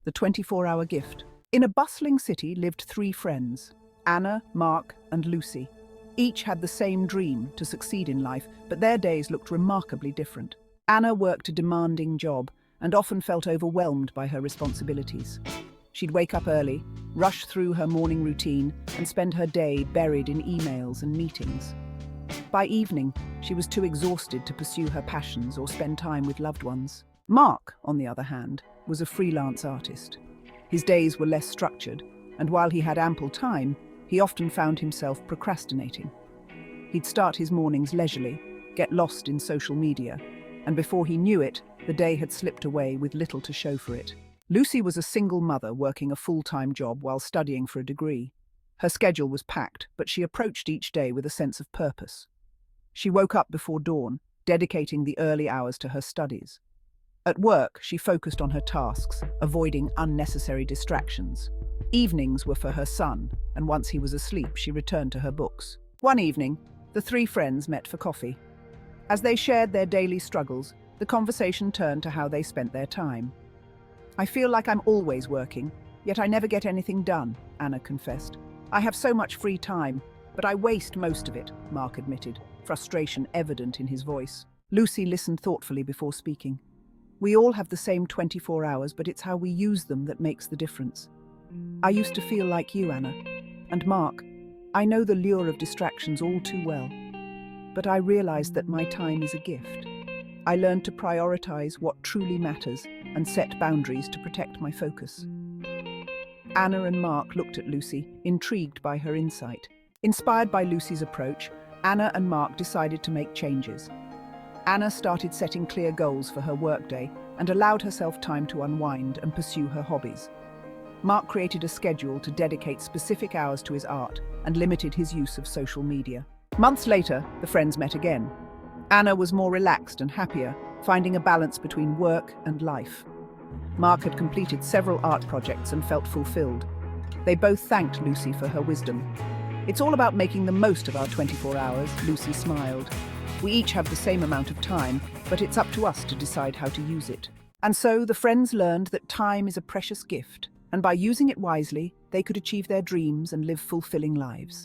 The 24-hour gift. In a bustling city lived three friends, Anna, Mark, and Lucy. Each had the same dream to succeed in life, but their days looked remarkably different. Anna worked a demanding job and often felt overwhelmed by her responsibilities. She'd wake up early, rush through her morning routine, and spend her day buried in emails and meetings. By evening, she was too exhausted to pursue her passions or spend time with loved ones. Mark, on the other hand, was a freelance artist. His days were less structured, and while he had ample time, he often found himself procrastinating. He'd start his mornings leisurely, get lost in social media, and before he knew it, the day had slipped away with little to show for it. Lucy was a single mother working a full-time job while studying for a degree. Her schedule was packed, but she approached each day with a sense of purpose. She woke up before dawn, dedicating the early hours to her studies. At work, she focused on her tasks, avoiding unnecessary distractions. Evenings were for her son, and once he was asleep, she returned to her books. One evening, the three friends met for coffee. As they shared their daily struggles, the conversation turned to how they spent their time. "I feel like I'm always working, yet I never get anything done," Anna confessed. "I have so much free time, but I waste most of it," Mark admitted, frustration evident in his voice. Lucy listened thoughtfully before speaking. "We all have the same 24 hours, but it's how we use them that makes the difference. I used to feel like you, Anna. And Mark, I know the lure of distractions all too well. But I realized that my time is a gift. I learned to prioritize what truly matters and set boundaries to protect my focus." Anna and Mark looked at Lucy, intrigued by her insight. Inspired by Lucy's approach, Anna and Mark decided to make changes. Anna started setting clear goals for her workday and allowed herself time to unwind and pursue her hobbies. Mark created a schedule to dedicate specific hours to his art and limited his use of social media. Months later, the friends met again. Anna was more relaxed and happier, finding a balance between work and life. Mark had completed several art projects and felt fulfilled. They both thanked Lucy for her wisdom. "It's all about making the most of our 24 hours, Lucy smiled. "We each have the same amount of time, but it's up to us to decide how to use it." And so the friends learned that time is a precious gift, and by using it wisely, they could achieve their dreams and live fulfilling lives.